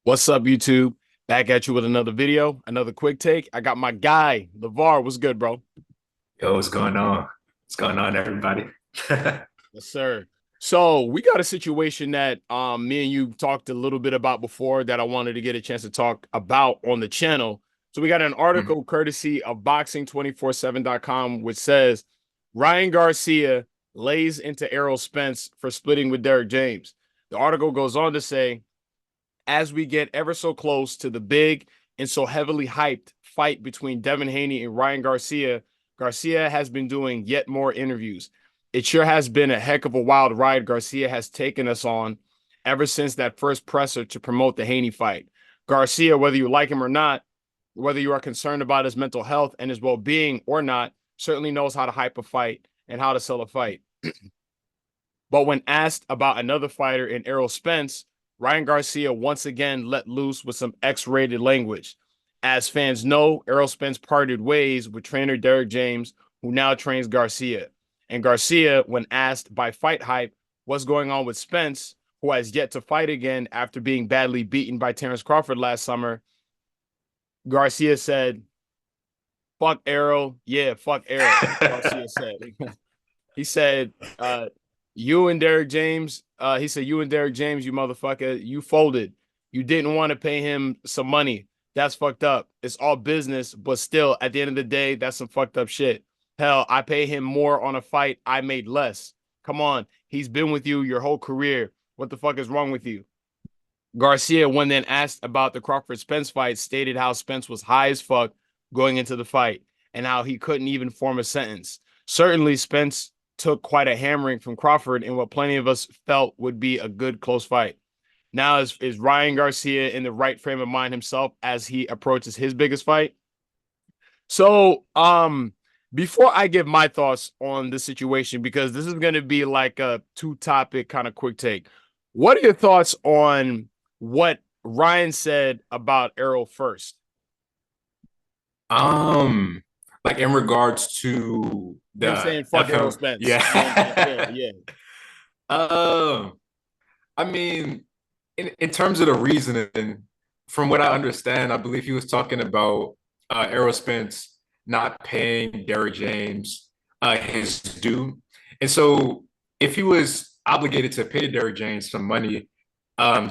What's up, YouTube? Back at you with another video, another quick take. I got my guy, LeVar. What's good, bro? Yo, what's going on? What's going on, everybody? Yes, sir. So we got a situation that me and you talked a little bit about before that I wanted to get a chance to talk about on the channel. So we got an Mhm. article courtesy of boxing247.com which says Ryan Garcia lays into Errol Spence for splitting with Derrick James. The article goes on to say, as we get ever so close to the big and so heavily hyped fight between Devin Haney and Ryan Garcia, Garcia has been doing yet more interviews. It sure has been a heck of a wild ride Garcia has taken us on ever since that first presser to promote the Haney fight. Garcia, whether you like him or not, whether you are concerned about his mental health and his well being or not, certainly knows how to hype a fight and how to sell a fight. But when asked about another fighter in Errol Spence, Ryan Garcia once again let loose with some X-rated language. As fans know, Errol Spence parted ways with trainer Derrick James, who now trains Garcia. And Garcia, when asked by Fight Hype what's going on with Spence, who has yet to fight again after being badly beaten by Terrence Crawford last summer, Garcia said, "Fuck Errol, yeah, fuck Errol." Garcia said. He said, you and Derrick James, he said, you and Derrick James, you motherfucker, you folded. You didn't want to pay him some money. That's fucked up. It's all business, but still, at the end of the day, that's some fucked up shit. Hell, I pay him more on a fight I made less. Come on. He's been with you your whole career. What the fuck is wrong with you? Garcia, when then asked about the Crawford Spence fight, stated how Spence was high as fuck going into the fight and how he couldn't even form a sentence. Certainly, Spence took quite a hammering from Crawford in what plenty of us felt would be a good close fight. Now, is Ryan Garcia in the right frame of mind himself as he approaches his biggest fight? So, before I give my thoughts on the situation, because this is going to be like a two-topic kind of quick take, what are your thoughts on what Ryan said about Errol first? Um, like in regards to Him the saying "fuck Errol FM, Spence," and yeah, yeah. yeah, Um, I mean, in terms of the reasoning, from what I understand, I believe he was talking about Errol Spence not paying Derrick James his due. And so if he was obligated to pay Derrick James some money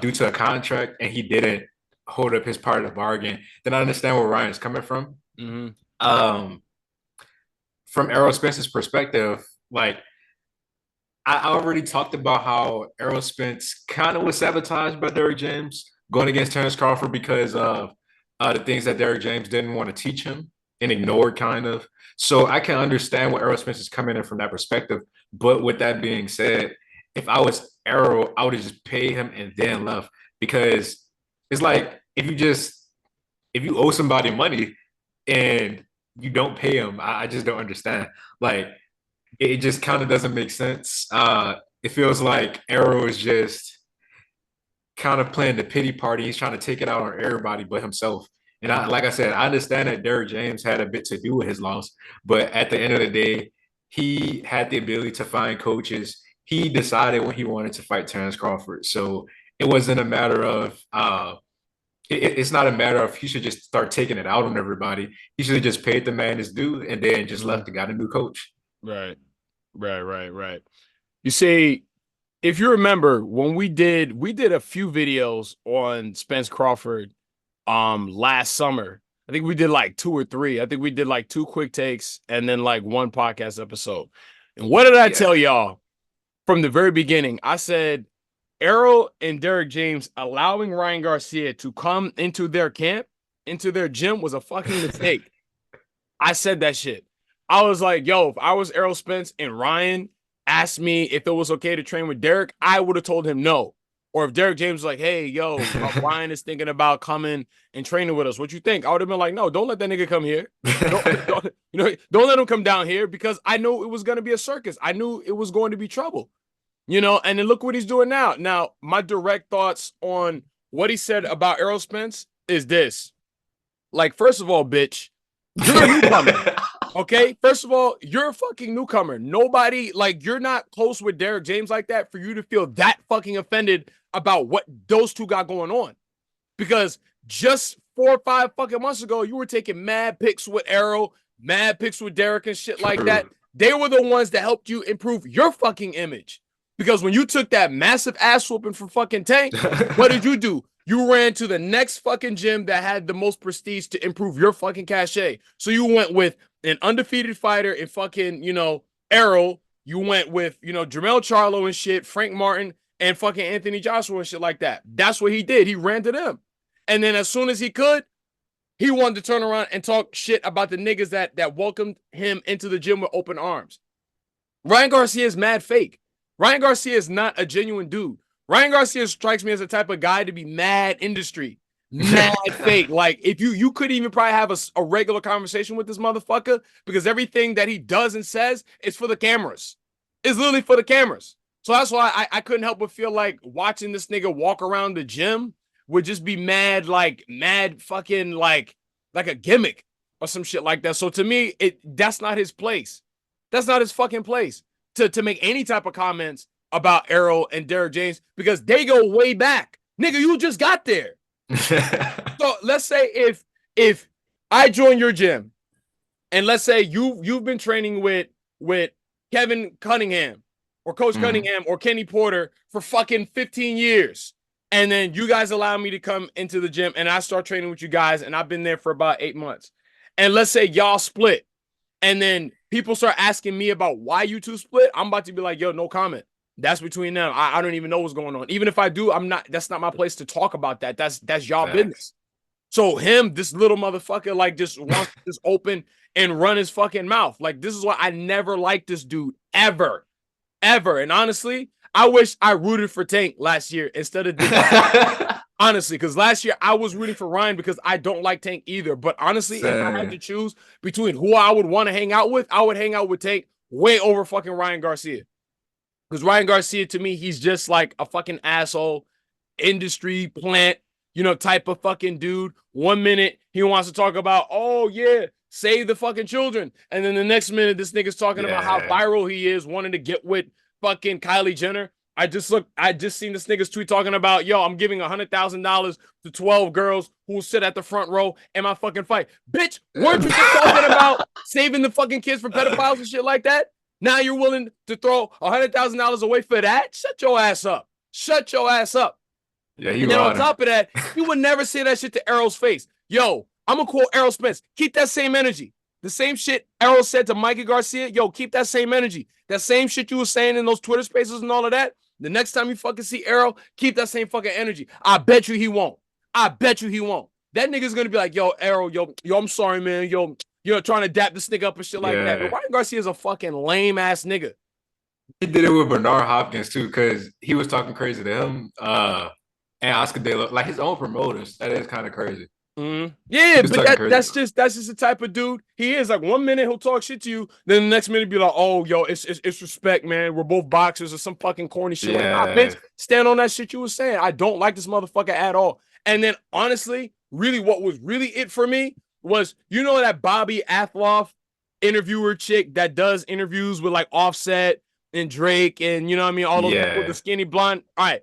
due to a contract and he didn't hold up his part of the bargain, then I understand where Ryan's coming from. mm-hmm. Um, from Errol Spence's perspective, like I already talked about how Errol Spence kind of was sabotaged by Derrick James going against Terrence Crawford because of the things that Derrick James didn't want to teach him and ignored, kind of. So I can understand where Errol Spence is coming in from that perspective. But with that being said, if I was Errol, I would have just paid him and then left because it's like if you owe somebody money and you don't pay them, I just don't understand. Like it just kind of doesn't make sense. It feels like Arrow is just kind of playing the pity party. He's trying to take it out on everybody but himself. And like I said, I understand that Derrick James had a bit to do with his loss, but at the end of the day, he had the ability to find coaches. He decided when he wanted to fight Terrence Crawford, so it wasn't a matter of. It's not a matter of he should just start taking it out on everybody. He should have just paid the man his due and then just Mm-hmm. left and got a new coach. Right, right. You see, if you remember when we did a few videos on Spence Crawford last summer. I think we did like two or three. I think we did like two quick takes and then like one podcast episode. And what did I Yeah. tell y'all from the very beginning? I said Errol and Derrick James allowing Ryan Garcia to come into their camp, into their gym was a fucking mistake. I said that shit. I was like, yo, if I was Errol Spence and Ryan asked me if it was okay to train with Derrick, I would have told him no. Or if Derrick James was like, hey, yo, Ryan is thinking about coming and training with us. What you think? I would have been like, no, don't let that nigga come here. Don't, don't let him come down here because I knew it was going to be a circus. I knew it was going to be trouble. And then look what he's doing now. Now, my direct thoughts on what he said about Errol Spence is this. Like, first of all, bitch, you're a newcomer. Okay, first of all, you're a fucking newcomer. Nobody, like, you're not close with Derrick James like that for you to feel that fucking offended about what those two got going on. because just 4 or 5 fucking months ago, you were taking mad pics with Errol, mad pics with Derrick and shit like that. They were the ones that helped you improve your fucking image. Because when you took that massive ass whooping from fucking Tank, what did you do? You ran to the next fucking gym that had the most prestige to improve your fucking cachet. So you went with an undefeated fighter in fucking, Errol. You went with, Jermell Charlo and shit, Frank Martin, and fucking Anthony Joshua and shit like that. That's what he did. He ran to them. And then as soon as he could, he wanted to turn around and talk shit about the niggas that welcomed him into the gym with open arms. Ryan Garcia is mad fake. Ryan Garcia is not a genuine dude. Ryan Garcia strikes me as the type of guy to be mad industry, mad fake. Like, if you could even probably have a regular conversation with this motherfucker, because everything that he does and says is for the cameras. It's literally for the cameras. So that's why I couldn't help but feel like watching this nigga walk around the gym would just be mad fucking like a gimmick or some shit like that. So to me, that's not his place. That's not his fucking place to make any type of comments about Errol and Derrick James, because they go way back. Nigga, you just got there. So let's say if I join your gym, and let's say you've been training with Kevin Cunningham or Coach Cunningham or Kenny Porter for fucking 15 years. And then you guys allow me to come into the gym and I start training with you guys, and I've been there for about 8 months. And let's say y'all split, and then people start asking me about why you two split. I'm about to be like, yo, no comment. That's between them. I don't even know what's going on. Even if I do, that's not my place to talk about that. That's y'all business. So this little motherfucker, like, just wants to just open and run his fucking mouth. Like, this is why I never liked this dude ever. And honestly, I wish I rooted for Tank last year instead of honestly, because last year I was rooting for Ryan because I don't like Tank either. But honestly, if I had to choose between who I would want to hang out with, I would hang out with Tank way over fucking Ryan Garcia. Because Ryan Garcia, to me, he's just like a fucking asshole, industry plant, type of fucking dude. 1 minute he wants to talk about, oh yeah, save the fucking children. And then the next minute, this nigga's talking about how viral he is, wanting to get with fucking Kylie Jenner. I just seen this nigga's tweet talking about, yo, I'm giving $100,000 to 12 girls who will sit at the front row in my fucking fight. Bitch, weren't you just talking about saving the fucking kids from pedophiles and shit like that? Now you're willing to throw $100,000 away for that? Shut your ass up. Shut your ass up. Yeah, and then on top of that, you would never say that shit to Errol's face. Yo, I'm going to quote Errol Spence. Keep that same energy. The same shit Errol said to Mikey Garcia. Yo, keep that same energy. That same shit you were saying in those Twitter spaces and all of that. The next time you fucking see Errol, keep that same fucking energy. I bet you he won't. That nigga's going to be like, yo, Errol, yo, I'm sorry, man. Yo, you're trying to dap this nigga up and shit like that. But Ryan Garcia is a fucking lame ass nigga. He did it with Bernard Hopkins too, because he was talking crazy to him. And Oscar De La, like his own promoters. That is kind of crazy. Mm-hmm. Yeah, but that's just the type of dude he is. Like, 1 minute he'll talk shit to you, then the next minute be like, oh, yo, it's respect, man. We're both boxers or some fucking corny shit. Like, bitch, stand on that shit you were saying. I don't like this motherfucker at all. And then honestly, really, what was really it for me was, that Bobby Athloff interviewer chick that does interviews with like Offset and Drake and all those people with the skinny blonde. All right.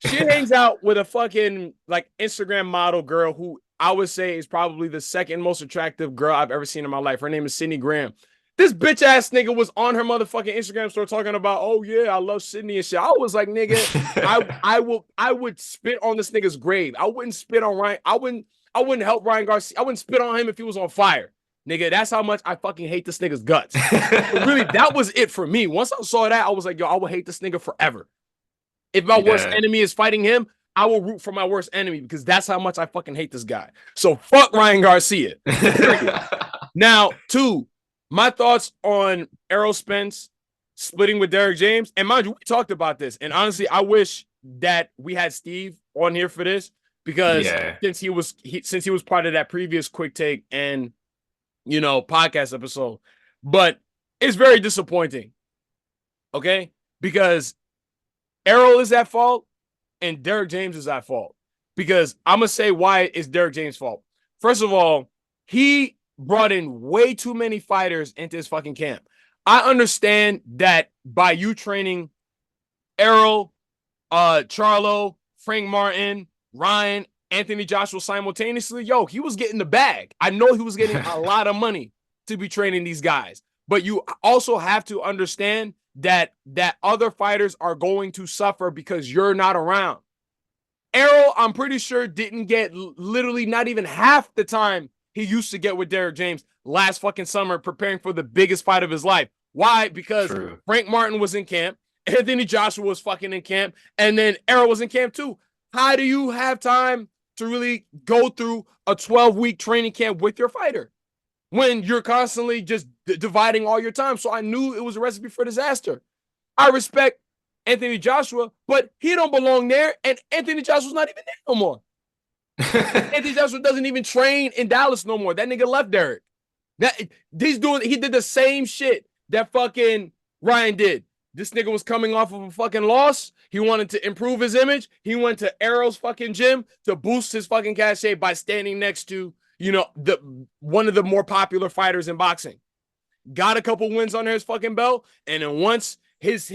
She hangs out with a fucking like Instagram model girl who I would say is probably the second most attractive girl I've ever seen in my life. Her name is Sydney Graham. This bitch ass nigga was on her motherfucking Instagram store talking about, oh yeah, I love Sydney and shit. I was like, nigga, I would spit on this nigga's grave. I wouldn't spit on Ryan. I wouldn't help Ryan Garcia. I wouldn't spit on him if he was on fire. Nigga, that's how much I fucking hate this nigga's guts. Really, that was it for me. Once I saw that, I was like, yo, I would hate this nigga forever. If my worst enemy is fighting him, I will root for my worst enemy, because that's how much I fucking hate this guy. So fuck Ryan Garcia. Now, 2, my thoughts on Errol Spence splitting with Derrick James. And mind you, we talked about this. And honestly, I wish that we had Steve on here for this, because since he was part of that previous quick take and podcast episode. But it's very disappointing. Okay? Because Errol is at fault and Derrick James is at fault. Because I'm going to say why it's Derrick James' fault. First of all, he brought in way too many fighters into his fucking camp. I understand that by you training Errol, Charlo, Frank Martin, Ryan, Anthony Joshua simultaneously, yo, he was getting the bag. I know he was getting a lot of money to be training these guys. But you also have to understand that other fighters are going to suffer because you're not around. Errol, I'm pretty sure, didn't get literally not even half the time he used to get with Derrick James last fucking summer preparing for the biggest fight of his life. Why? Because Frank Martin was in camp, Anthony Joshua was fucking in camp, and then Errol was in camp too. How do you have time to really go through a 12-week training camp with your fighter when you're constantly just dividing all your time? So I knew it was a recipe for disaster. I respect Anthony Joshua, but he don't belong there, and Anthony Joshua's not even there no more. Anthony Joshua doesn't even train in Dallas no more. That nigga left Derrick. He did the same shit that fucking Ryan did. This nigga was coming off of a fucking loss. He wanted to improve his image. He went to Errol's fucking gym to boost his fucking cachet by standing next to, one of the more popular fighters in boxing. Got a couple wins under his fucking belt, and then once his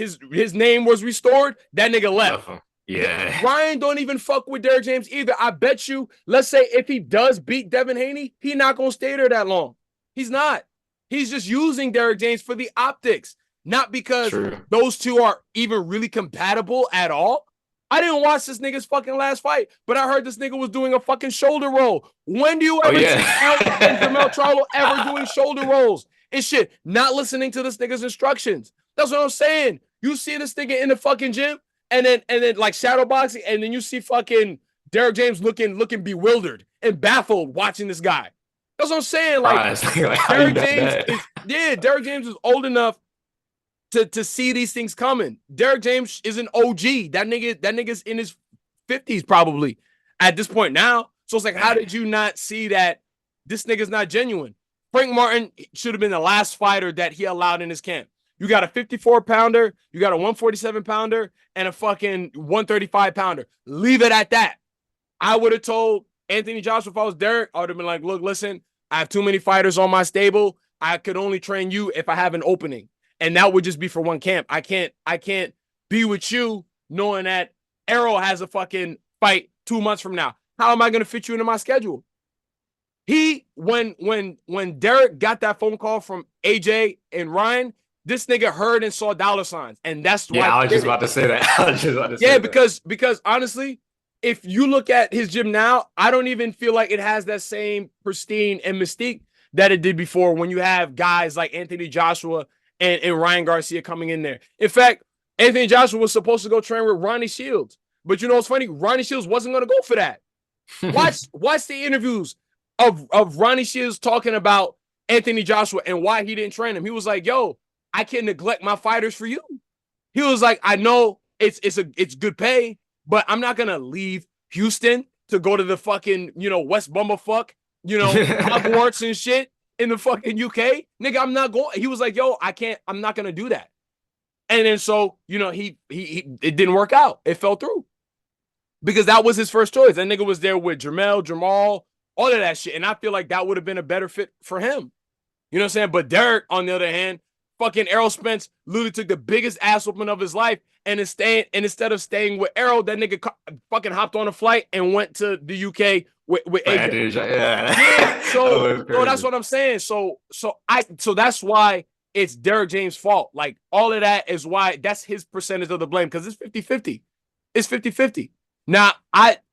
name was restored, that nigga left. Yeah. Ryan don't even fuck with Derrick James either. I bet you, let's say if he does beat Devin Haney, he not going to stay there that long. He's not. He's just using Derrick James for the optics, not because those two are even really compatible at all. I didn't watch this nigga's fucking last fight, but I heard this nigga was doing a fucking shoulder roll. When do you ever see Jermell Charlo ever doing shoulder rolls and shit? Not listening to this nigga's instructions. That's what I'm saying. You see this nigga in the fucking gym, and then like shadow boxing, and then you see fucking Derrick James looking bewildered and baffled watching this guy. That's what I'm saying. Like Derrick James is old enough to see these things coming. Derrick James is an OG. That nigga's in his 50s probably at this point now. So it's like, how did you not see that this nigga's not genuine? Frank Martin should have been the last fighter that he allowed in his camp. You got a 54-pounder, you got a 147-pounder, and a fucking 135-pounder. Leave it at that. I would have told Anthony Joshua if I was Derrick, I would have been like, look, listen, I have too many fighters on my stable. I could only train you if I have an opening. And that would just be for one camp. I can't be with you knowing that Errol has a fucking fight 2 months from now. How am I going to fit you into my schedule? When Derrick got that phone call from AJ and Ryan, this nigga heard and saw dollar signs, and that's why. Yeah, I was just about to say that. Because honestly, if you look at his gym now, I don't even feel like it has that same pristine and mystique that it did before when you have guys like Anthony Joshua and Ryan Garcia coming in there. In fact, Anthony Joshua was supposed to go train with Ronnie Shields, but you know what's funny? Ronnie Shields wasn't going to go for that. Watch the interviews of Ronnie Shields talking about Anthony Joshua and why he didn't train him. He was like, yo, I can't neglect my fighters for you. He was like, I know it's good pay, but I'm not gonna leave Houston to go to the fucking, West Bumblefuck, Hogwarts and shit in the fucking UK. Nigga, I'm not going. He was like, yo, I'm not gonna do that. And then so, it didn't work out. It fell through. Because that was his first choice. That nigga was there with Jamal, all of that shit. And I feel like that would have been a better fit for him. You know what I'm saying? But Derrick, on the other hand, fucking Errol Spence literally took the biggest ass whooping of his life, and instead of staying with Errol, that nigga fucking hopped on a flight and went to the UK with AJ. So that's what I'm saying. So that's why it's Derrick James' fault. Like, all of that is why that's his percentage of the blame, because it's 50-50. It's 50-50. Now,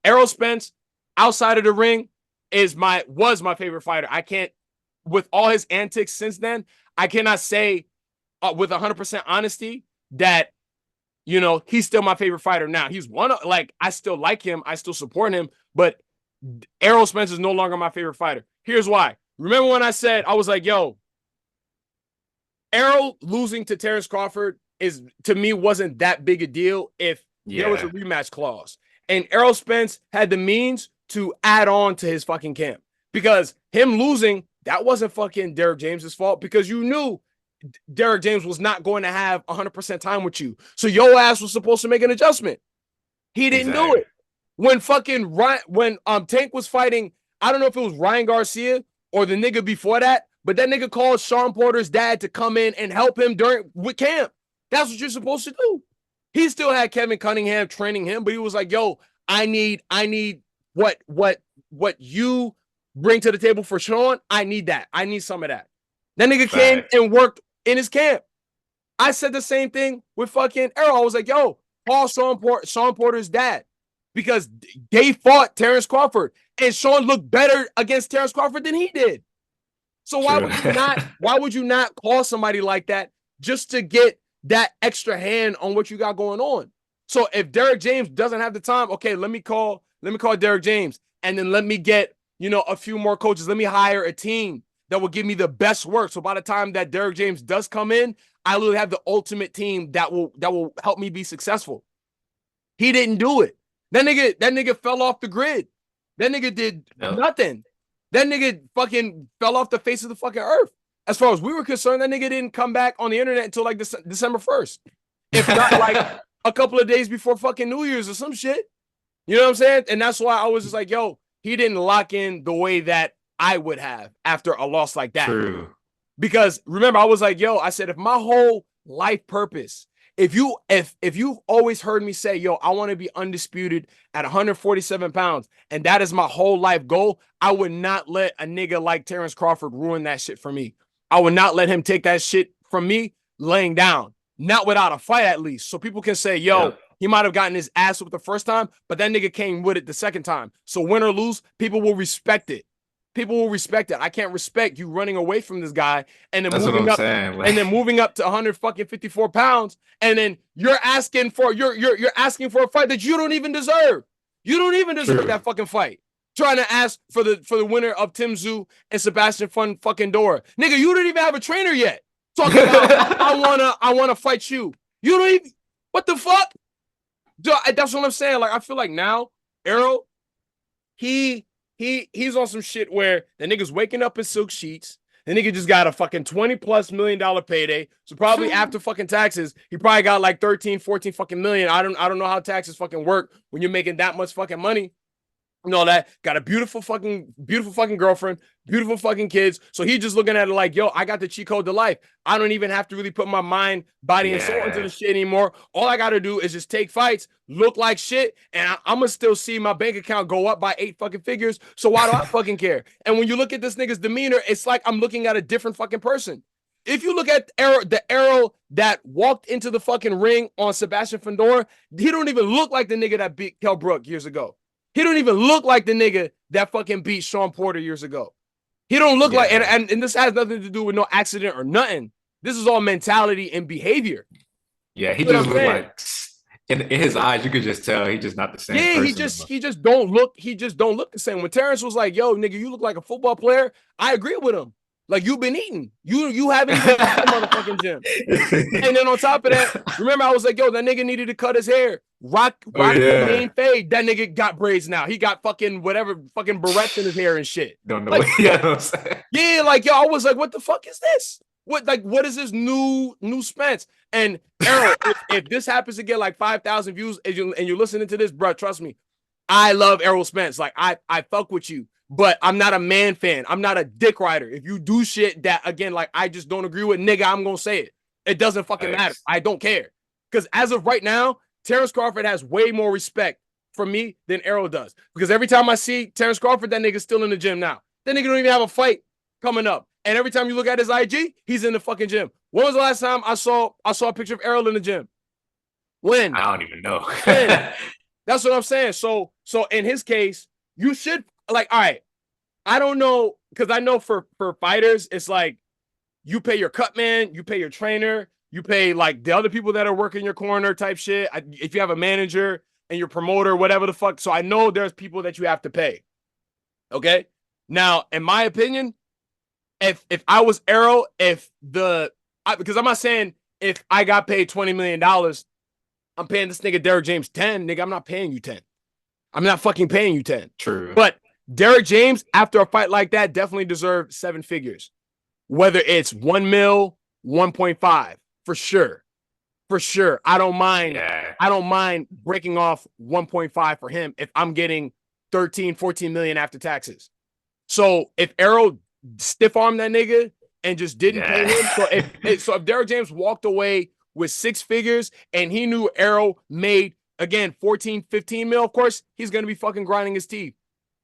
Errol Spence outside of the ring was my favorite fighter. I can't, with all his antics since then, I cannot say with 100% honesty that, he's still my favorite fighter now. He's I still like him. I still support him, but Errol Spence is no longer my favorite fighter. Here's why. Remember when I said, I was like, yo, Errol losing to Terrence Crawford to me, wasn't that big a deal if there was a rematch clause. And Errol Spence had the means to add on to his fucking camp, because him losing, that wasn't fucking Derrick James's fault, because you knew Derrick James was not going to have 100% time with you. So your ass was supposed to make an adjustment. He didn't do it. When Tank was fighting, I don't know if it was Ryan Garcia or the nigga before that, but that nigga called Sean Porter's dad to come in and help him with camp. That's what you're supposed to do. He still had Kevin Cunningham training him, but he was like, yo, I need what you bring to the table for Sean, I need that. I need some of that. That nigga came Facts. and worked in his camp. I said the same thing with fucking Errol. I was like, yo, call Sean Porter's dad because they fought Terrence Crawford and Sean looked better against Terrence Crawford than he did. So why True. would you not? Why would you not call somebody like that just to get that extra hand on what you got going on? So if Derrick James doesn't have the time, okay, let me call Derrick James, and then let me get a few more coaches. Let me hire a team that will give me the best work. So by the time that Derrick James does come in, I will have the ultimate team that will help me be successful. He didn't do it. That nigga fell off the grid. That nigga did nothing. That nigga fucking fell off the face of the fucking earth. As far as we were concerned, that nigga didn't come back on the internet until like December 1st. If not like a couple of days before fucking New Year's or some shit. You know what I'm saying? And that's why I was just like, yo, he didn't lock in the way that I would have after a loss like that. True. Because remember, I was like, yo, I said, if my whole life purpose, if you've always heard me say, yo, I want to be undisputed at 147 pounds, and that is my whole life goal, I would not let a nigga like Terrence Crawford ruin that shit for me. I would not let him take that shit from me laying down, not without a fight at least. So people can say, yo, he might have gotten his ass whipped the first time, but that nigga came with it the second time. So win or lose, people will respect it. People will respect it. I can't respect you running away from this guy and then moving up and then moving up to 154 pounds, and then you're asking for asking for a fight that you don't even deserve. You don't even deserve that fucking fight. Trying to ask for the winner of Tim Tszyu and Sebastian fucking Dora. Nigga, you don't even have a trainer yet. Talking about I wanna fight you. You don't even, what the fuck? That's what I'm saying. Like, I feel like now, Errol, he's on some shit where the nigga's waking up in silk sheets. The nigga just got a fucking $20+ million payday. So probably after fucking taxes, he probably got like 13, 14 fucking million. I don't know how taxes fucking work when you're making that much fucking money. And all that. Got a beautiful fucking girlfriend, beautiful fucking kids. So he's just looking at it like, yo, I got the cheat code to life. I don't even have to really put my mind, body, and soul into the shit anymore. All I got to do is just take fights, look like shit, and I'm going to still see my bank account go up by 8 fucking figures. So why do I fucking care? And when you look at this nigga's demeanor, it's like I'm looking at a different fucking person. If you look at the Errol that walked into the fucking ring on Sebastian Fundora, he don't even look like the nigga that beat Kell Brook years ago. He don't even look like the nigga that fucking beat Sean Porter years ago. He don't look like, and this has nothing to do with no accident or nothing. This is all mentality and behavior. Yeah, he just looked like, in his eyes, you could just tell he's just not the same person. He just don't look the same. When Terrence was like, yo, nigga, you look like a football player, I agree with him. Like, you've been eating. You haven't even been to the motherfucking gym. And then on top of that, remember I was like, yo, that nigga needed to cut his hair. Rock the main fade. That nigga got braids now. He got fucking whatever fucking barrettes in his hair and shit. Don't know like, what, what I'm saying. Yeah, like, yo, I was like, what the fuck is this? What is this new Spence? And Errol, if this happens to get like 5,000 views and you're listening to this, bro, trust me, I love Errol Spence. Like, I fuck with you. But I'm not a man fan. I'm not a dick rider. If you do shit that, again, like, I just don't agree with, nigga, I'm going to say it. It doesn't fucking matter. I don't care. Because as of right now, Terrence Crawford has way more respect for me than Errol does. Because every time I see Terrence Crawford, that nigga's still in the gym now. That nigga don't even have a fight coming up. And every time you look at his IG, he's in the fucking gym. When was the last time I saw a picture of Errol in the gym? When? I don't even know. When? That's what I'm saying. So in his case, you should, like, all right, I don't know, because I know for fighters, it's like you pay your cut man, you pay your trainer, you pay like the other people that are working your corner type shit. If you have a manager and your promoter, whatever the fuck. So I know there's people that you have to pay. Okay. Now, in my opinion, if I was Errol, because I'm not saying if I got paid $20 million, I'm paying this nigga Derrick James 10, nigga, I'm not paying you 10. I'm not fucking paying you 10. True. But Derrick James, after a fight like that, definitely deserved 7 figures. Whether it's 1 mil, 1.5, for sure. For sure. I don't mind. Yeah. I don't mind breaking off 1.5 for him if I'm getting 13, 14 million after taxes. So if Errol stiff-armed that nigga and just didn't pay him, so if Derrick James walked away with 6 figures and he knew Errol made, again, 14, 15 mil, of course, he's going to be fucking grinding his teeth.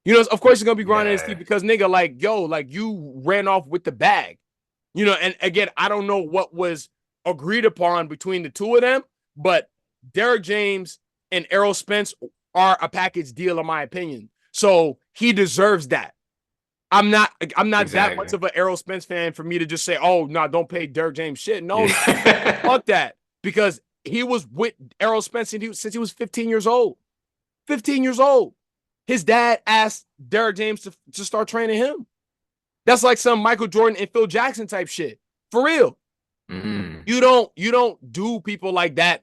You know, of course he's gonna be grinding his teeth Yeah, because nigga, like, yo, like you ran off with the bag. You know, and again, I don't know what was agreed upon between the two of them, but Derrick James and Errol Spence are a package deal, in my opinion. So he deserves that. I'm not that much exactly. of an Errol Spence fan for me to just say, oh no, don't pay Derrick James shit. No, Yeah. fuck that. Because he was with Errol Spence since he was 15 years old. 15 years old. His dad asked Derrick James to start training him. That's like some Michael Jordan and Phil Jackson type shit. For real. Mm. You don't do people like that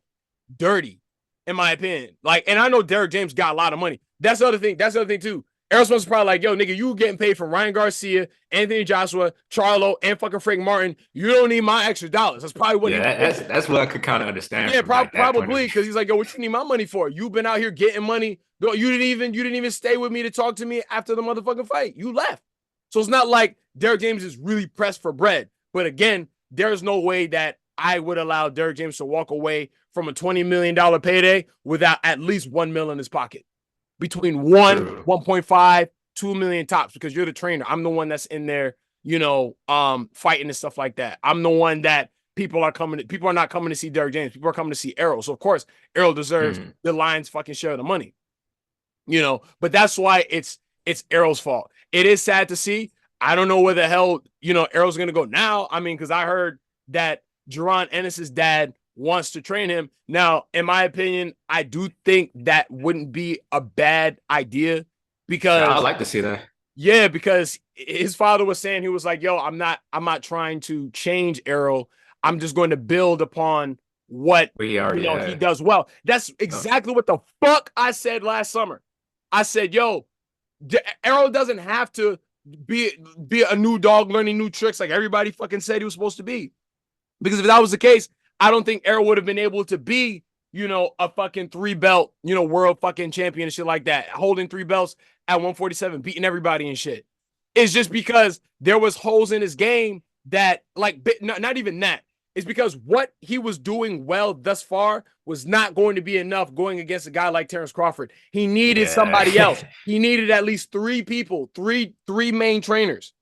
dirty, in my opinion. Like, and I know Derrick James got a lot of money. That's the other thing. That's the other thing too. Errol Spence is probably like, yo, nigga, you getting paid from Ryan Garcia, Anthony Joshua, Charlo, and fucking Frank Martin. You don't need my extra dollars. That's probably what he Yeah, was that's thinking. that's what I could kind of understand Yeah, from like that point of probably view. because he's like, yo, what you need my money for? You've been out here getting money. You didn't even stay with me to talk to me after the motherfucking fight. You left. So it's not like Derrick James is really pressed for bread. But again, there's no way that I would allow Derrick James to walk away from a $20 million payday without at least 1 mil in his pocket. Between True. 1.5, 2 million tops, because you're the trainer. I'm the one that's in there, fighting and stuff like that. I'm the one that people are not coming to see Derrick James. People are coming to see Errol. So of course, Errol deserves Mm. the Lions fucking share of the money. But that's why it's Errol's fault. It is sad to see. I don't know where the hell, Errol's gonna go now. I mean, because I heard that Jerron Ennis's dad wants to train him. Now, in my opinion, I do think that wouldn't be a bad idea I'd because like to see that. yeah, because his father was saying, he was like, yo, I'm not trying to change Errol. I'm just going to build upon what We already he had. does well. That's Oh, exactly what the fuck I said last summer. I said, yo, Errol doesn't have to be be a new dog learning new tricks like everybody fucking said he was supposed to be. Because if that was the case, I don't think Errol would have been able to be, a fucking three belt, world fucking champion and shit like that, holding three belts at 147, beating everybody and shit. It's just because there was holes in his game that, like, not even that. It's because what he was doing well thus far was not going to be enough going against a guy like Terrence Crawford. He needed somebody else. yeah. He needed at least three people, three main trainers.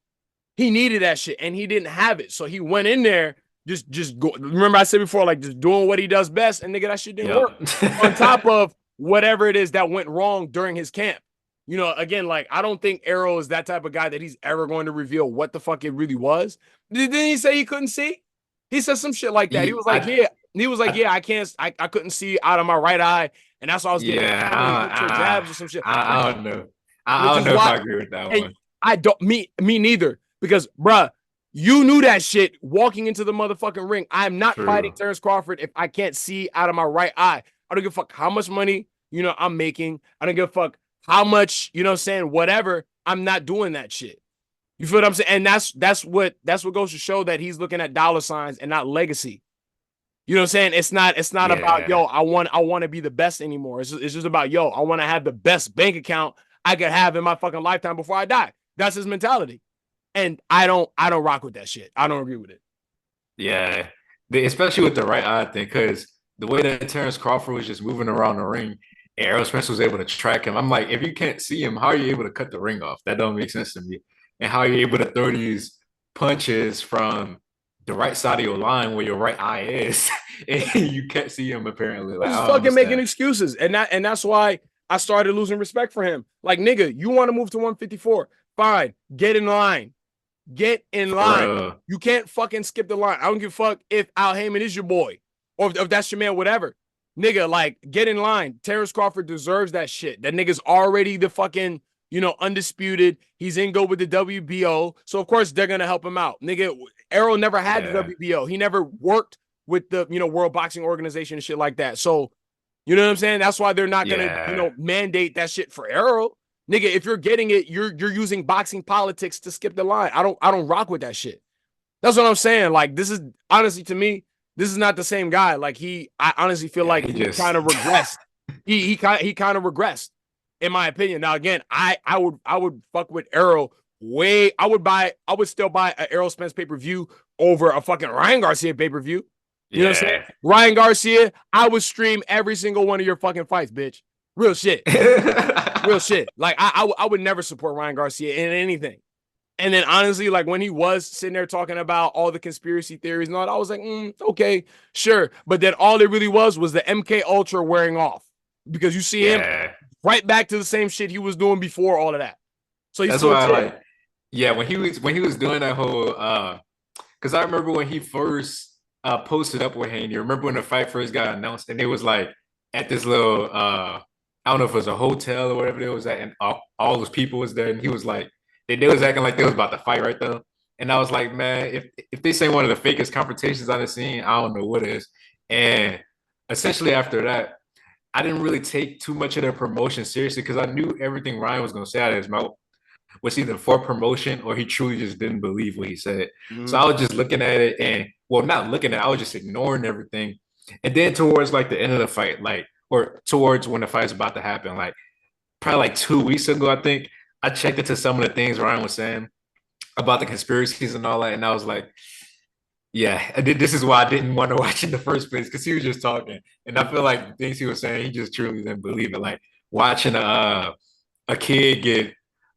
He needed that shit, and he didn't have it. So he went in there just go. Remember I said before, like just doing what he does best, and nigga, that shit didn't work. On top Yep. of whatever it is that went wrong during his camp. Again, like I don't think Errol is that type of guy that he's ever going to reveal what the fuck it really was. Didn't he say he couldn't see? He said some shit like that. He was like, I, yeah. He was like, I, yeah, I couldn't see out of my right eye, and that's why I was getting yeah, premature jabs or some shit. I don't know. I Which don't is know if why, I agree with that and one. I don't me neither. Because bruh, you knew that shit walking into the motherfucking ring. I'm not fighting True. Terrence Crawford if I can't see out of my right eye. I don't give a fuck how much money, I'm making. I don't give a fuck how much, saying whatever. I'm not doing that shit. You feel what I'm saying? And that's what goes to show that he's looking at dollar signs and not legacy. You know what I'm saying? It's not about Yeah. yo, I want to be the best anymore. It's just about yo, I want to have the best bank account I could have in my fucking lifetime before I die. That's his mentality. And I don't rock with that shit. I don't agree with it. Yeah. Especially with the right eye thing, because the way that Terrence Crawford was just moving around the ring and Errol Spence was able to track him, I'm like, if you can't see him, how are you able to cut the ring off? That don't make sense to me. And how are you able to throw these punches from the right side of your line where your right eye is, and you can't see him apparently. Like, Just I don't fucking making understand. excuses. And that's why I started losing respect for him. Like, nigga, you want to move to 154. Fine. Get in line. Get in For line. real. You can't fucking skip the line. I don't give a fuck if Al Heyman is your boy or if that's your man, whatever. Nigga, like, get in line. Terrence Crawford deserves that shit. That nigga's already the fucking, undisputed. He's in go with the WBO. So, of course, they're going to help him out. Nigga, Errol never had the Yeah. WBO. He never worked with the, World Boxing Organization and shit like that. So, you know what I'm saying? That's why they're not going to, Yeah. mandate that shit for Errol. Nigga, if you're getting it, you're using boxing politics to skip the line. I don't rock with that shit. That's what I'm saying. Like, this is honestly to me, this is not the same guy. Like I honestly feel Yeah. like He he just kind of regressed. He kind of regressed, in my opinion. Now again, I would fuck with Errol way. I would still buy an Errol Spence pay-per-view over a fucking Ryan Garcia pay-per-view. You know what I'm saying? yeah. Ryan Garcia, I would stream every single one of your fucking fights, bitch. Real shit. Real shit. Like I would never support Ryan Garcia in anything. And then honestly, like when he was sitting there talking about all the conspiracy theories and all that, I was like, okay, sure. But then all it really was the MK Ultra wearing off because you see him Yeah, right back to the same shit he was doing before all of that. So he's that's still why I legit. like. Yeah, when he was doing that whole because I remember when he first posted up with Haney. Remember when the fight first got announced, and it was like at this little I don't know if it was a hotel or whatever it was at, and all those people was there, and he was like, they was acting like they was about to fight right there. And I was like, man, if they say one of the fakest confrontations I've seen, I don't know what is. And essentially after that, I didn't really take too much of their promotion seriously because I knew everything Ryan was going to say out of his mouth was either for promotion or he truly just didn't believe what he said. So Mm-hmm. I was just looking at it and, well, not looking at it, I was just ignoring everything. And then towards like the end of the fight, like, or towards when the fight's about to happen, like probably like 2 weeks ago, I think I checked into some of the things Ryan was saying about the conspiracies and all that. And I was like, yeah, this is why I didn't want to watch in the first place because he was just talking. And I feel like the things he was saying, he just truly didn't believe it. Like watching a kid get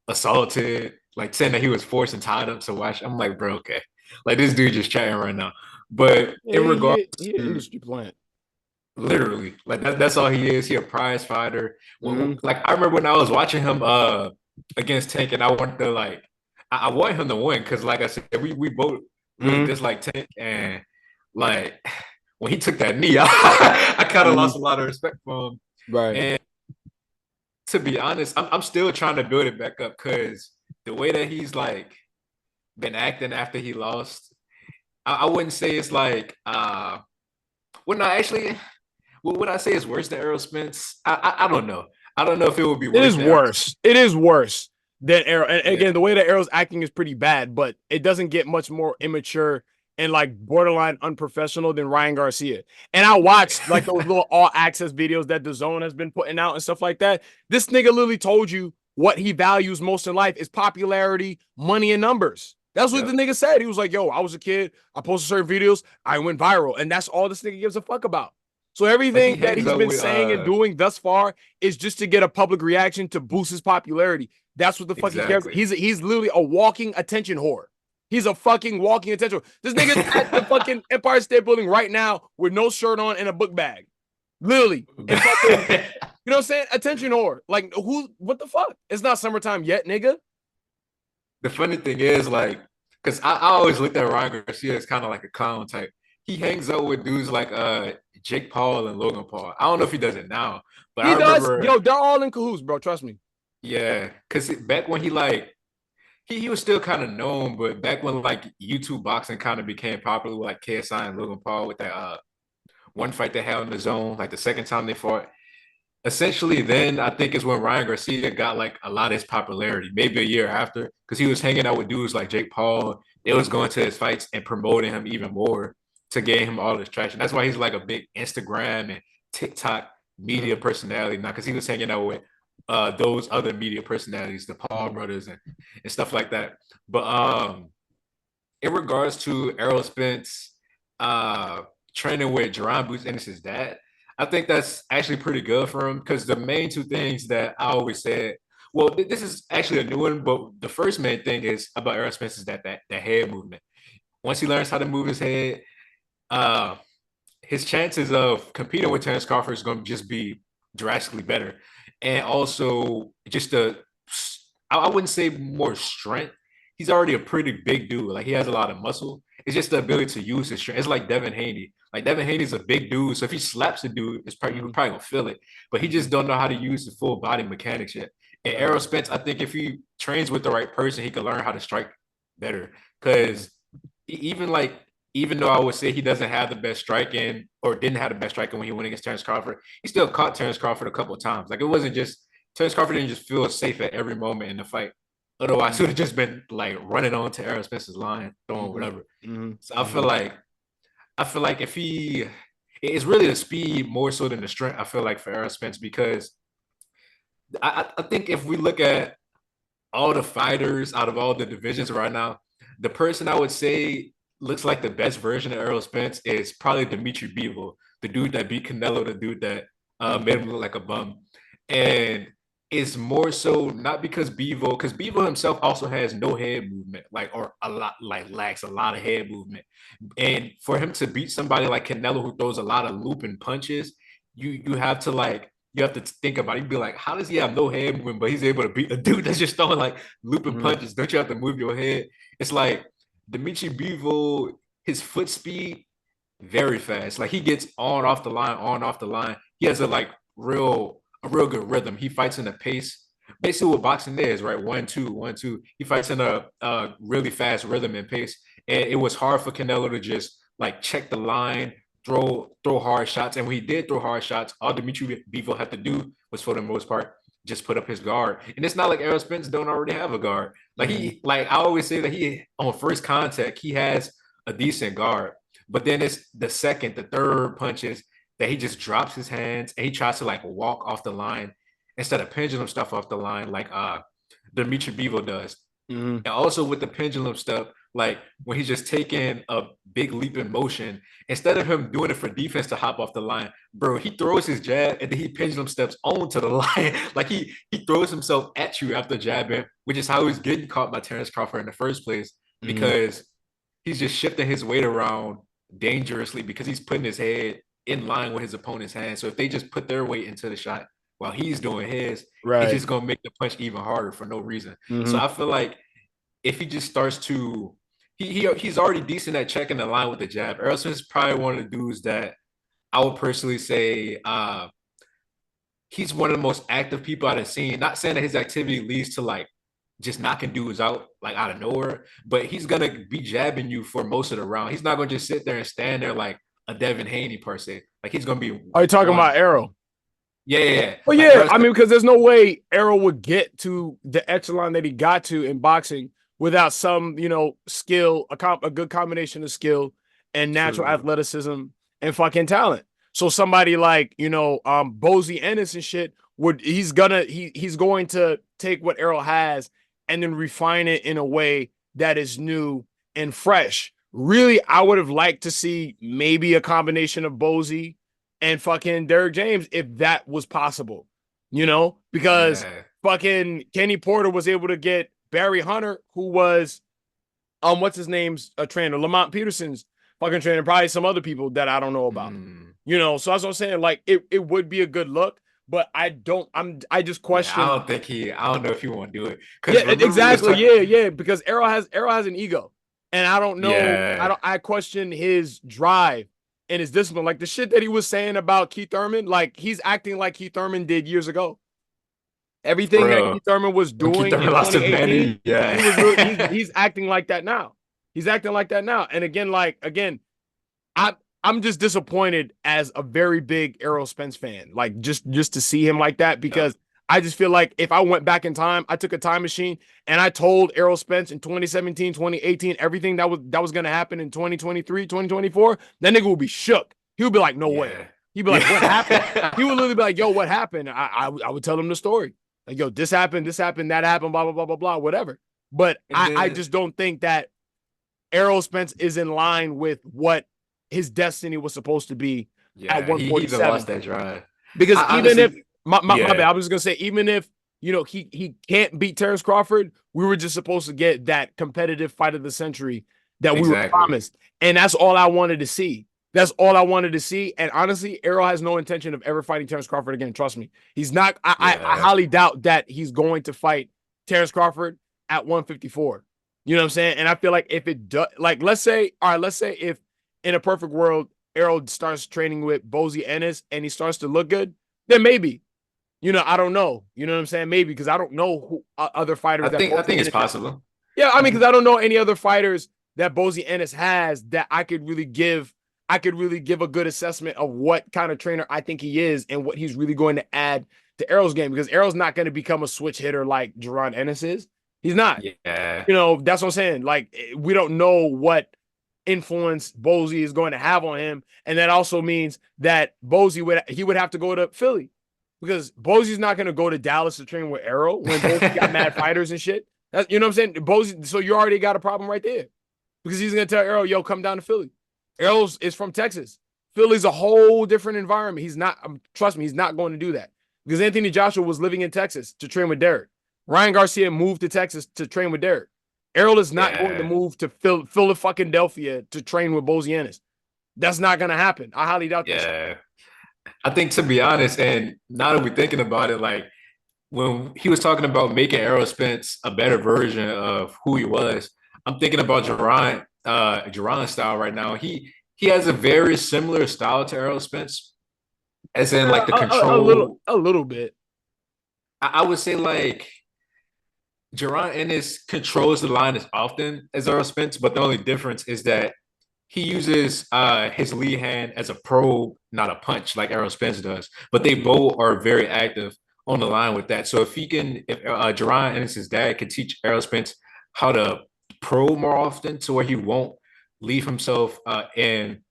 assaulted, like saying that he was forced and tied up to watch. I'm like, bro, okay. Like this dude just chatting right now. But Yeah, in regards he an to industry plant. literally, like that's all he is. He a prize fighter. Mm-hmm. Like I remember when I was watching him against Tank, and I wanted to like I want him to win because like I said, we both really Mm-hmm. dislike Tank, and like when he took that knee, I kind of Mm-hmm. lost a lot of respect for him. Right. And to be honest, I'm still trying to build it back up because the way that he's like been acting after he lost, I wouldn't say it's like well, no, actually, what would I say is worse than Errol Spence? I don't know. I don't know if it would be It worse is than Errol. worse. It is worse than Arrow. And Yeah, again, the way that Arrow's acting is pretty bad, but it doesn't get much more immature and like borderline unprofessional than Ryan Garcia. And I watched like those little all access videos that the zone has been putting out and stuff like that. This nigga literally told you what he values most in life is popularity, money, and numbers. That's what the yep, nigga said. He was like, yo, I was a kid. I posted certain videos. I went viral. And that's all this nigga gives a fuck about. So like he everything that hangs he's out been with saying and doing thus far is just to get a public reaction to boost his popularity. That's what the fuck he cares. exactly. He's literally a walking attention whore. He's a fucking walking attention. This nigga's at the fucking Empire State Building right now with no shirt on and a book bag. Literally. And fucking, you know what I'm saying? Attention whore. Like, what the fuck? It's not summertime yet, nigga. The funny thing is, like, because I always looked at Ryan Garcia as kind of like a clown type. He hangs out with dudes like Jake Paul and Logan Paul. I don't know if he does it now, but He I does. remember, Yo, they're all in cahoots, bro. Trust me. yeah, because back when he like he was still kind of known, but back when like YouTube boxing kind of became popular with like KSI and Logan Paul with that one fight they had in the zone, like the second time they fought. Essentially, then I think is when Ryan Garcia got like a lot of his popularity, maybe a year after, because he was hanging out with dudes like Jake Paul. They was going to his fights and promoting him even more to gain him all this traction. That's why he's like a big Instagram and TikTok media personality now, because he was hanging out with those other media personalities, the Paul brothers and stuff like that. But in regards to Errol Spence training with Jerron Boots Ennis's dad, I think that's actually pretty good for him because the main two things that I always said, well, this is actually a new one, but the first main thing is about Errol Spence is that head movement. Once he learns how to move his head, uh, his chances of competing with Terrence Crawford is going to just be drastically better. And also, just I wouldn't say more strength. He's already a pretty big dude. Like he has a lot of muscle. It's just the ability to use his strength. It's like Devin Haney. Like Devin Haney's a big dude, so if he slaps a dude, it's probably you probably gonna feel it. But he just don't know how to use the full body mechanics yet. And Errol Spence, I think if he trains with the right person, he can learn how to strike better. Because even like even though I would say he doesn't have the best striking or didn't have the best striking when he went against Terrence Crawford, he still caught Terrence Crawford a couple of times. Like it wasn't just Terrence Crawford didn't just feel safe at every moment in the fight. Otherwise, he would have just been like running on to Errol Spence's line, throwing whatever. So I feel like if he it's really the speed more so than the strength, I feel like for Errol Spence, because I think if we look at all the fighters out of all the divisions right now, the person I would say looks like the best version of Errol Spence is probably Dimitri Bivol, the dude that beat Canelo, the dude that made him look like a bum. And is more so not because Bevo himself also has no head movement, like or a lot like lacks a lot of head movement. And for him to beat somebody like Canelo who throws a lot of looping punches, you have to like you have to think about it. You'd be like, how does he have no head movement, but he's able to beat a dude that's just throwing like looping Mhm. punches? Don't you have to move your head? It's like Dimitri Bivol, his foot speed very fast. Like he gets on off the line. He has a real good rhythm. He fights in a pace. Basically, what boxing is, right? 1-2, 1-2. He fights in a really fast rhythm and pace. And it was hard for Canelo to just like check the line, throw hard shots. And when he did throw hard shots, all Dimitri Bivol had to do was, for the most part, just put up his guard. And it's not like Errol Spence don't already have a guard. Like I always say that he on first contact he has a decent guard. But then it's the second, the third punches that he just drops his hands and he tries to like walk off the line instead of pendulum stuff off the line like Dimitri Bivol does. Mhm. And also with the pendulum stuff, like when he's just taking a big leap in motion, instead of him doing it for defense to hop off the line, bro, he throws his jab and then he pendulum steps onto the line. Like he throws himself at you after jabbing, which is how he's getting caught by Terrence Crawford in the first place, Mhm. because he's just shifting his weight around dangerously because he's putting his head in line with his opponent's hand. So if they just put their weight into the shot while he's doing his, it's Right. just gonna make the punch even harder for no reason. So Mhm. I feel like if he just starts to he's already decent at checking the line with the jab. Errol Spence is probably one of the dudes that I would personally say he's one of the most active people I've seen. Not saying that his activity leads to like just knocking dudes out like out of nowhere, but he's gonna be jabbing you for most of the round. He's not gonna just sit there and stand there like a Devin Haney per se. Like he's gonna be Are you talking one. about Errol? Yeah, yeah, yeah. Well, Like yeah, Errol I Spence, mean, because there's no way Errol would get to the echelon that he got to in boxing without some, skill, a good combination of skill and natural true. athleticism and fucking talent. So somebody like, Bozy Ennis and shit he's going to take what Errol has and then refine it in a way that is new and fresh. Really, I would have liked to see maybe a combination of Bozy and fucking Derrick James if that was possible, because Yeah. fucking Kenny Porter was able to get Barry Hunter, who was what's his name's a trainer, Lamont Peterson's fucking trainer, probably some other people that I don't know about. Mm. So that's what I'm saying. Like it would be a good look, but I just Yeah, question. I don't know if he won't do it. Yeah, Because remember we was exactly. talking. Yeah, yeah. Because Errol has an ego. And I don't know. Yeah. I question his drive and his discipline. Like the shit that he was saying about Keith Thurman, like he's acting like Keith Thurman did years ago. Everything that Bro. Keith Thurman was When Keith doing in Thurman lost to 2018, Manny, yeah. he was really he's acting like that now. He's acting like that now. And again, I I'm just disappointed as a very big Errol Spence fan. Like just to see him like that Yep. because I just feel like if I went back in time, I took a time machine and I told Errol Spence in 2017, 2018, everything that was going to happen in 2023, 2024, that nigga would be shook. He would be like, "No way." Yeah. He'd be like, "What happened?" He would Yeah. literally be like, "Yo, what happened?" I would tell him the story. Like, "Yo, this happened, that happened, blah blah blah blah blah, whatever." But And I then just don't think that Errol Spence is in line with what his destiny was supposed to be at he even lost 147. that drive. Because I even if honestly, my bad, yeah, I was just gonna say, even if he can't beat Terrence Crawford, we were just supposed to get that competitive fight of the century that we were exactly. promised. And that's all I wanted to see. That's all I wanted to see. And honestly, Errol has no intention of ever fighting Terrence Crawford again. Trust me. He's not. I Yeah. highly doubt that he's going to fight Terrence Crawford at 154. You know what I'm saying? And I feel like if it does, like, let's say if in a perfect world, Errol starts training with Bozy Ennis and he starts to look good, then maybe. I don't know. You know what I'm saying? Maybe because I don't know who other fighters that I Bozy think it's Ennis has. possible. Yeah, I mean, Mhm. because I don't know any other fighters that Bozy Ennis has that I could really give. I could really give a good assessment of what kind of trainer I think he is and what he's really going to add to Errol's game. Because Errol's not going to become a switch hitter like Jerron Ennis is. He's not. Yeah. That's what I'm saying. Like, we don't know what influence Bozy is going to have on him, and that also means that Bozy would have to go to Philly because Bozy's not going to go to Dallas to train with Errol when Bozy got mad fighters and shit. You know what I'm saying? Bozy, so you already got a problem right there because he's going to tell Errol, "Yo, come down to Philly." Errol is from Texas. Philly's a whole different environment. He's not. Trust me, he's not going to do that. because Anthony Joshua was living in Texas to train with Derrick. Ryan Garcia moved to Texas to train with Derrick. Errol is not going to Yeah. move to Philadelphia to train with Bozianis. That's not going to happen. I highly doubt that shit. Yeah. I think to be honest, and now that we're thinking about it, like when he was talking about making Errol Spence a better version of who he was, I'm thinking about Jerron's style right now. He has a very similar style to Errol Spence, as in like the control. A little bit. I would say like Jerron Ennis controls the line as often as Errol Spence, but the only difference is that he uses his lead hand as a probe, not a punch like Errol Spence does. But they both are very active on the line with that. So if Jerron Ennis' dad could teach Errol Spence how to probe more often to where he won't leave himself in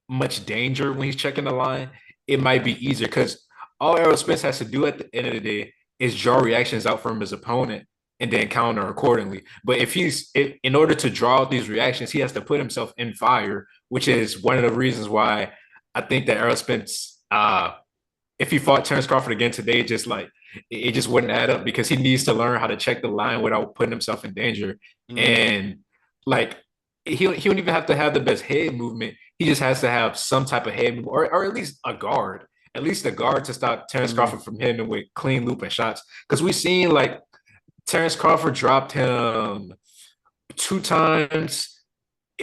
much danger when he's checking the line, it might be easier because all Errol Spence has to do at the end of the day is draw reactions out from his opponent and then counter accordingly. But in order to draw out these reactions, he has to put himself in fire, which is one of the reasons why I think that Errol Spence, if he fought Terrence Crawford again today, just like it just wouldn't add up because he needs to learn how to check the line without putting himself in danger. And like he don't even have to have the best head movement. He just has to have some type of head movement, or at least a guard. At least a guard to stop Terrence Crawford from hitting him with clean looping shots. Because we've seen like Terrence Crawford dropped him 2 times.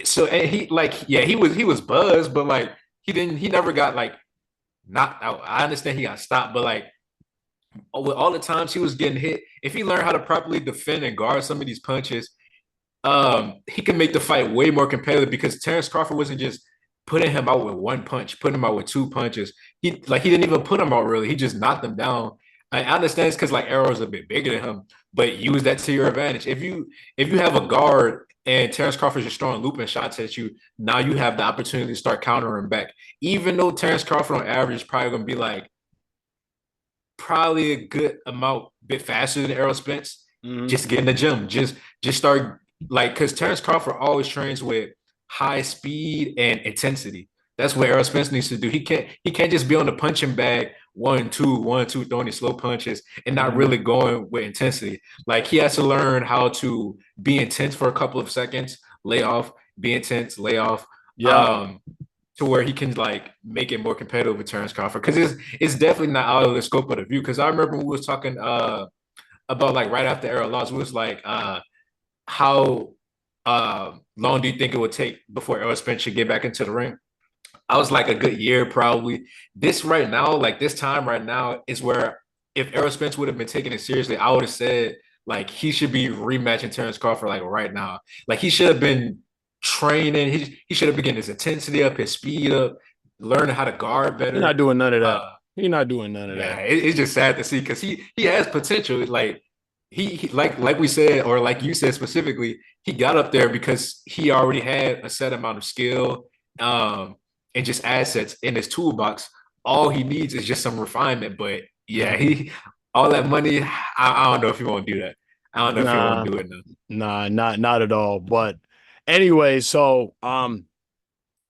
So and he like yeah he was buzzed, but like he never got like knocked out. I understand he got stopped, but like with all the times he was getting hit, if he learned how to properly defend and guard some of these punches, he can make the fight way more competitive because Terrence Crawford wasn't just putting him out with one punch, putting him out with 2 punches. He didn't even put him out really. He just knocked him down. I understand it's because like Arrow's a bit bigger than him, but use that to your advantage. If you have a guard and Terrence Crawford's just throwing looping shots at you, now you have the opportunity to start countering back. Even though Terrence Crawford on average is probably gonna be like probably a good amount, bit faster than Errol Spence. Just get in the gym. Just start like because Terrence Crawford always trains with high speed and intensity. That's what Errol Spence needs to do. He can't just be on the punching bag 1-2, 1-2, throwing these slow punches and not really going with intensity. Like he has to learn how to be intense for a couple of seconds, lay off, be intense, lay off. Yeah. To where he can like make it more competitive with Terrence Crawford because it's definitely not out of the scope of the view. Because I remember we was talking about like right after Errol lost, we was like how long do you think it would take before Errol Spence should get back into the ring? I was like a good year probably. This right now, like this time right now, is where if Errol Spence would have been taking it seriously, I would have said like he should be rematching Terrence Crawford like right now. Like he should have been training. He should have been getting his intensity up, his speed up, learning how to guard You're not better. doing none of that. Uh, You're not doing none of yeah, that. it's just sad to see because he has potential. Like he like we said, or like you said specifically, he got up there because he already had a set amount of skill, and just assets in his toolbox. All he needs is just some refinement. But yeah, he all that money. I don't know if he won't do that. I don't know if he won't Nah, do it now. nah, not at all. But anyway, so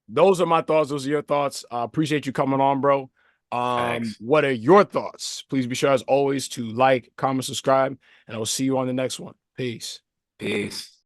those are my thoughts. Those are your thoughts. Appreciate you coming on, bro. Facts. What are your thoughts? Please be sure, as always, to like, comment, subscribe, and I will see you on the next one. Peace. Peace.